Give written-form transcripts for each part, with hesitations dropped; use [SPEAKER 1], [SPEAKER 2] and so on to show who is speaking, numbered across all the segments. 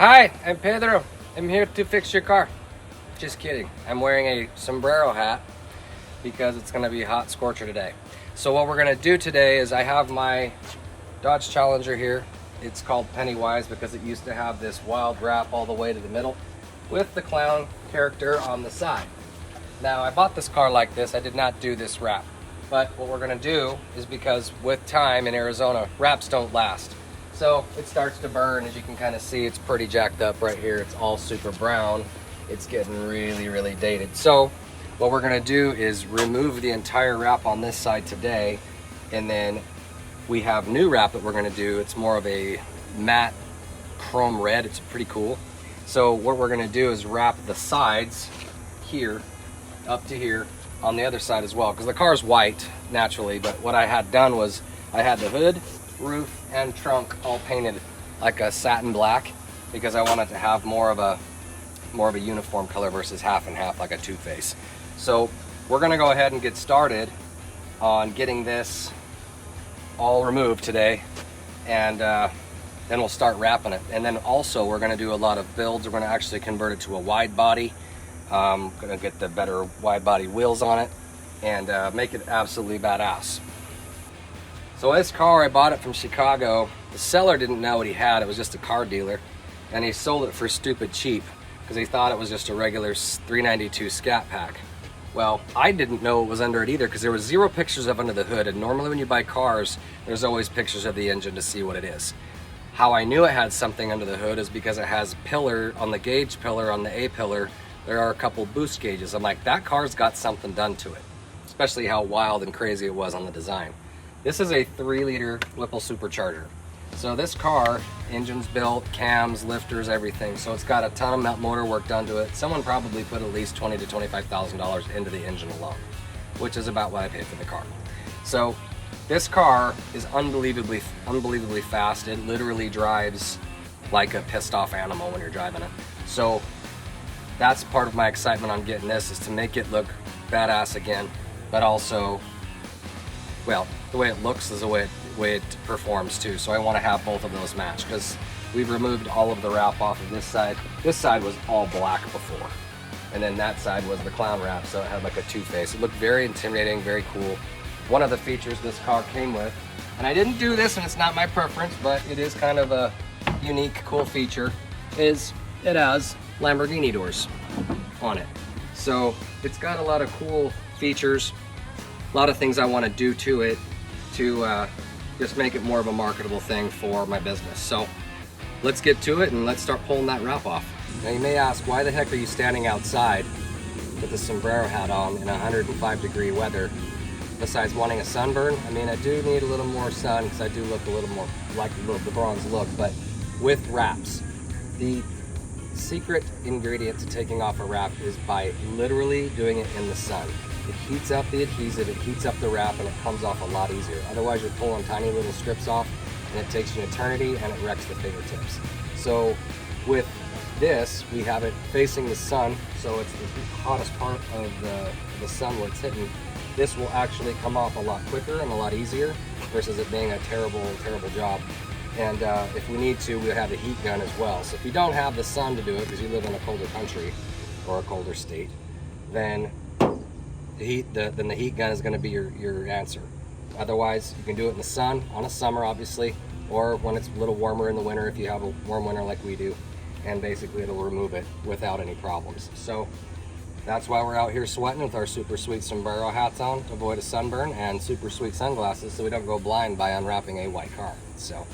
[SPEAKER 1] Hi, I'm Pedro. I'm here to fix your car. Just kidding. I'm wearing a sombrero hat because it's going to be a hot scorcher today. So what we're going to do today is I have my Dodge Challenger here. It's called Pennywise because it used to have this wild wrap all the way to the middle with the clown character on the side. Now I bought this car like this. I did not do this wrap. But what we're going to do is, because with time in Arizona, wraps don't last. So it starts to burn. As you can kind of see, it's pretty jacked up right here. It's all super brown. It's getting really, really dated. So what we're gonna do is remove the entire wrap on this side today, and then we have new wrap that we're gonna do. It's more of a matte chrome red. It's pretty cool. So what we're gonna do is wrap the sides here up to here on the other side as well, because the car's white naturally, but what I had done was I had the hood, roof, and trunk all painted like a satin black because I wanted to have more of a uniform color versus half and half, like a two-face. So we're gonna go ahead and get started on getting this all removed today, and then we'll start wrapping it. And then also we're gonna do a lot of builds. We're gonna actually convert it to a wide body. Gonna get the better wide body wheels on it and make it absolutely badass. So this car, I bought it from Chicago. The seller didn't know what he had. It was just a car dealer, and he sold it for stupid cheap because he thought it was just a regular $392 Scat Pack. Well, I didn't know it was under it either because there was zero pictures of under the hood, and normally when you buy cars, there's always pictures of the engine to see what it is. How I knew it had something under the hood is because it has pillar on the gauge pillar, on the A pillar, there are a couple boost gauges. I'm like, that car's got something done to it, especially how wild and crazy it was on the design. This is a 3-liter Whipple supercharger. So this car, engine's built, cams, lifters, everything. So it's got a ton of motor work done to it. Someone probably put at least $20,000 to $25,000 into the engine alone, which is about what I paid for the car. So this car is unbelievably fast. It literally drives like a pissed off animal when you're driving it. So that's part of my excitement on getting this, is to make it look badass again, but also, well, the way it looks is the way it performs too. So I want to have both of those match because we've removed all of the wrap off of this side. This side was all black before, and then that side was the clown wrap, so it had like a two-face. It looked very intimidating, very cool. One of the features this car came with, and I didn't do this and it's not my preference, but it is kind of a unique, cool feature, is it has Lamborghini doors on it. So it's got a lot of cool features, a lot of things I want to do to it to just make it more of a marketable thing for my business. So let's get to it and let's start pulling that wrap off. Now you may ask, why the heck are you standing outside with the sombrero hat on in 105-degree weather besides wanting a sunburn? I mean, I do need a little more sun because I do look a little more like the bronze look, but with wraps, the secret ingredient to taking off a wrap is by literally doing it in the sun. It heats up the adhesive, it heats up the wrap, and it comes off a lot easier. Otherwise you're pulling tiny little strips off and it takes you an eternity and it wrecks the fingertips. So with this, we have it facing the sun, so it's the hottest part of the sun where it's hitting. This will actually come off a lot quicker and a lot easier versus it being a terrible, terrible job. And if we need to, we'll have a heat gun as well. So if you don't have the sun to do it because you live in a colder country or a colder state, then the heat gun is going to be your answer. Otherwise, you can do it in the sun, on a summer obviously, or when it's a little warmer in the winter if you have a warm winter like we do, and basically it'll remove it without any problems. So that's why we're out here sweating with our super sweet sombrero hats on to avoid a sunburn, and super sweet sunglasses so we don't go blind by unwrapping a white car. So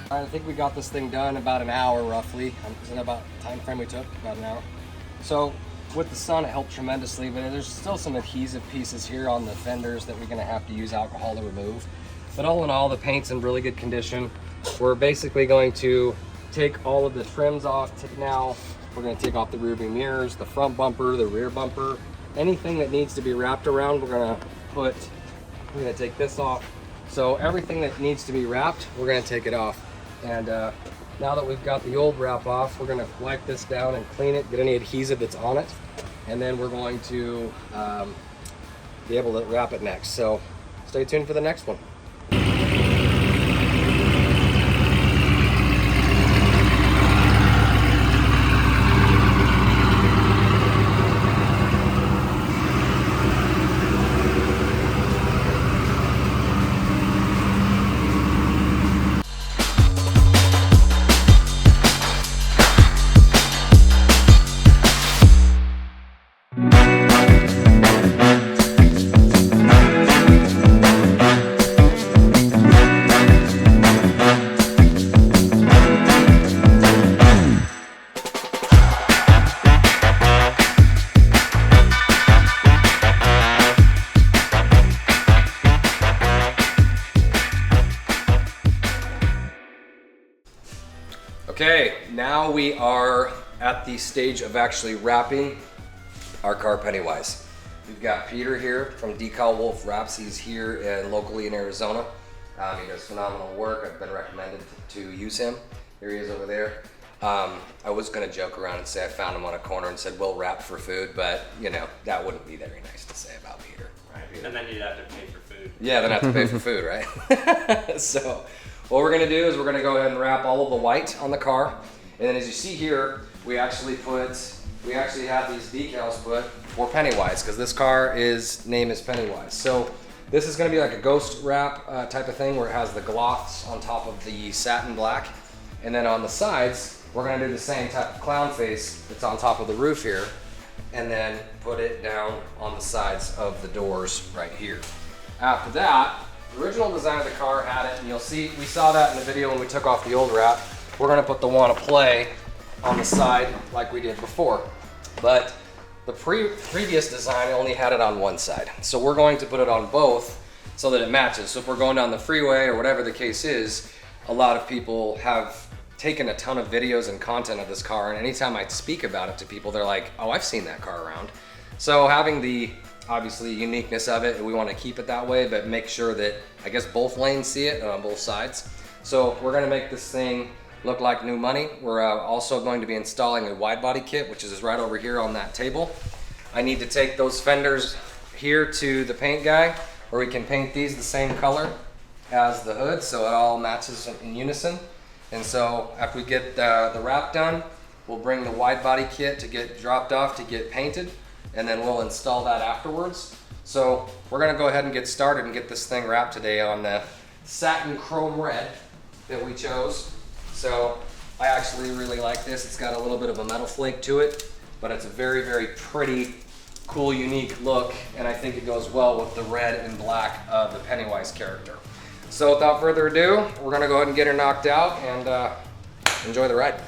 [SPEAKER 1] I think we got this thing done about an hour roughly. Isn't that about the time frame we took? About an hour. So with the sun it helped tremendously, but there's still some adhesive pieces here on the fenders that we're going to have to use alcohol to remove. But all in all, the paint's in really good condition. We're basically going to take all of the trims off now. We're going to take off the rear view mirrors, the front bumper, the rear bumper, anything that needs to be wrapped around. We're going to take this off. So everything that needs to be wrapped, we're going to take it off. And now that we've got the old wrap off, we're gonna wipe this down and clean it, get any adhesive that's on it, and then we're going to be able to wrap it next. So stay tuned for the next one. Okay, now we are at the stage of actually wrapping our car Pennywise. We've got Peter here from Decal Wolf Wraps. He's here locally in Arizona. He does phenomenal work. I've been recommended to use him. Here he is over there. I was gonna joke around and say I found him on a corner and said, we'll wrap for food, but you know, that wouldn't be very nice to say about Peter.
[SPEAKER 2] Right, and then you'd have to pay for food.
[SPEAKER 1] Yeah, then I have to pay for food, right? So what we're gonna do is we're gonna go ahead and wrap all of the white on the car. And then as you see here, we actually have these decals put for Pennywise, because this name is Pennywise. So this is gonna be like a ghost wrap type of thing where it has the gloss on top of the satin black. And then on the sides, we're gonna do the same type of clown face that's on top of the roof here, and then put it down on the sides of the doors right here. After that, the original design of the car had it, and you'll see, we saw that in the video when we took off the old wrap. We're gonna put the Wanna Play on the side like we did before. But the previous design only had it on one side. So we're going to put it on both so that it matches. So if we're going down the freeway or whatever the case is, a lot of people have taken a ton of videos and content of this car, and anytime I speak about it to people, they're like, oh, I've seen that car around. So having the, obviously, uniqueness of it, we want to keep it that way, but make sure that, I guess, both lanes see it on both sides. So we're gonna make this thing look like new money. We're also going to be installing a wide body kit, which is right over here on that table. I need to take those fenders here to the paint guy, where we can paint these the same color as the hood, so it all matches in unison. And so after we get the wrap done, we'll bring the wide body kit to get dropped off to get painted, and then we'll install that afterwards. So we're gonna go ahead and get started and get this thing wrapped today on the satin chrome red that we chose. So I actually really like this. It's got a little bit of a metal flake to it, but it's a very, very pretty, cool, unique look, and I think it goes well with the red and black of the Pennywise character. So without further ado, we're gonna go ahead and get her knocked out and enjoy the ride.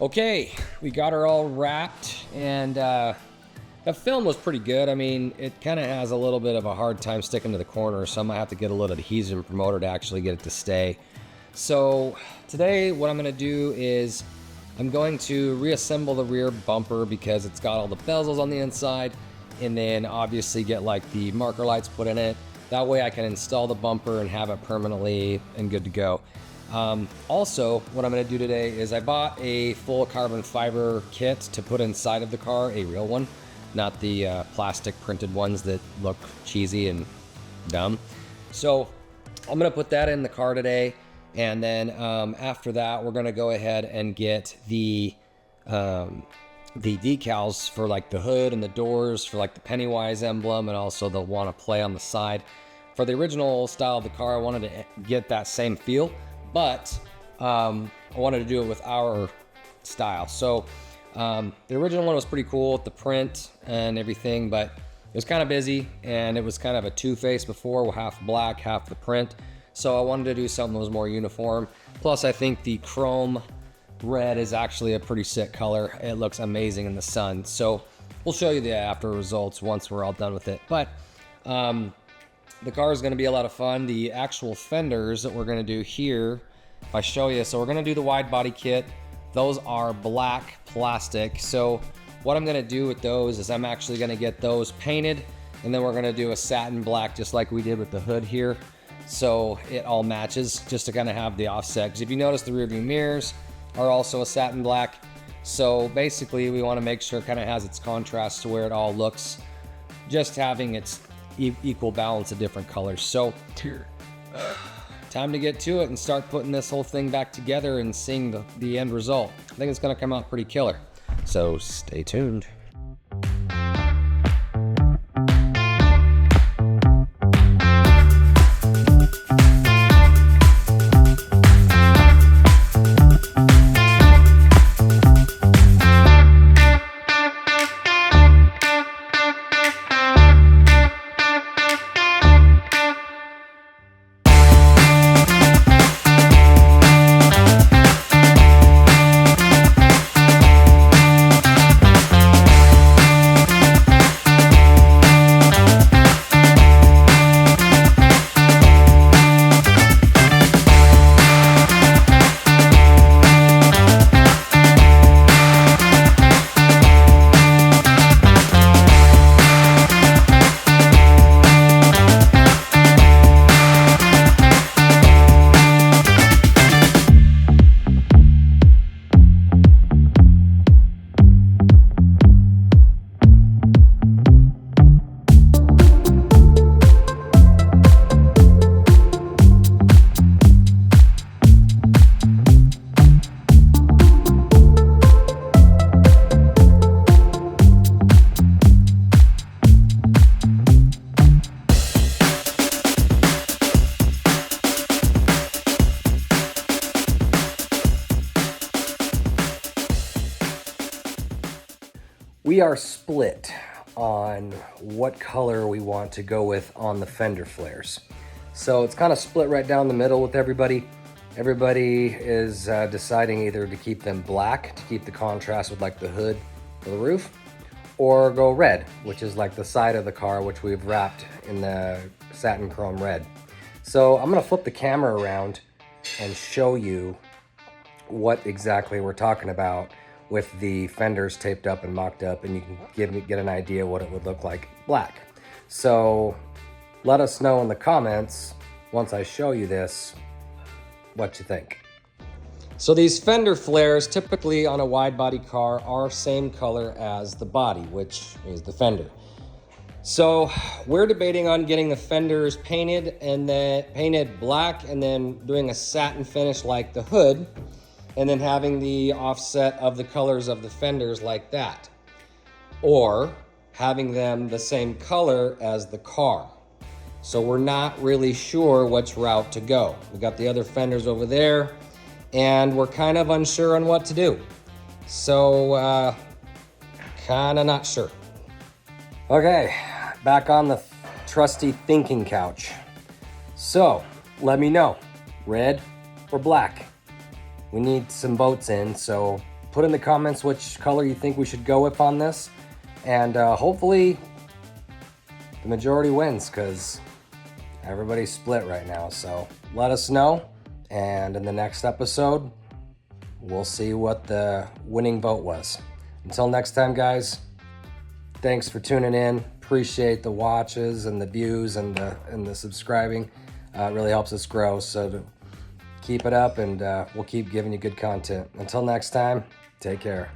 [SPEAKER 1] Okay, we got her all wrapped, and the film was pretty good. I mean, it kind of has a little bit of a hard time sticking to the corner, so I might have to get a little adhesive promoter to actually get it to stay. So today what I'm going to do is I'm going to reassemble the rear bumper because it's got all the bezels on the inside, and then obviously get like the marker lights put in it. That way I can install the bumper and have it permanently and good to go. Also, what I'm going to do today is I bought a full carbon fiber kit to put inside of the car, a real one, not the plastic printed ones that look cheesy and dumb. So I'm going to put that in the car today, And then after that, we're gonna go ahead and get the decals for like the hood and the doors for like the Pennywise emblem, and also they'll want to play on the side. For the original style of the car, I wanted to get that same feel, but I wanted to do it with our style. So the original one was pretty cool with the print and everything, but it was kind of busy and it was kind of a two-face before, half black, half the print. So I wanted to do something that was more uniform. Plus I think the chrome red is actually a pretty sick color. It looks amazing in the sun. So we'll show you the after results once we're all done with it. But the car is going to be a lot of fun. The actual fenders that we're going to do here, if I show you, so we're going to do the wide body kit. Those are black plastic. So what I'm going to do with those is I'm actually going to get those painted, and then we're going to do a satin black just like we did with the hood here, so it all matches, just to kind of have the offset. Because if you notice, the rear view mirrors are also a satin black. So basically we want to make sure it kind of has its contrast to where it all looks just having its equal balance of different colors. So time to get to it and start putting this whole thing back together and seeing the end result. I think it's going to come out pretty killer. So stay tuned. We are split on what color we want to go with on the fender flares. So it's kind of split right down the middle with everybody. Everybody is deciding either to keep them black to keep the contrast with like the hood or the roof, or go red, which is like the side of the car, which we've wrapped in the satin chrome red. So I'm gonna flip the camera around and show you what exactly we're talking about with the fenders taped up and mocked up, and you can get an idea what it would look like black. So let us know in the comments once I show you this what you think. So these fender flares typically on a wide body car are same color as the body, which is the fender. So we're debating on getting the fenders painted and then painted black and then doing a satin finish like the hood, and then having the offset of the colors of the fenders like that, or having them the same color as the car. So we're not really sure which route to go. We got the other fenders over there, and we're kind of unsure on what to do. So kind of not sure. Okay, back on the trusty thinking couch. So let me know, red or black? We need some votes in, so put in the comments which color you think we should go with on this, and hopefully the majority wins, because everybody's split right now. So let us know, and in the next episode we'll see what the winning vote was. Until next time, guys, thanks for tuning in. Appreciate the watches and the views and the subscribing. It really helps us grow, so keep it up, and we'll keep giving you good content. Until next time, take care.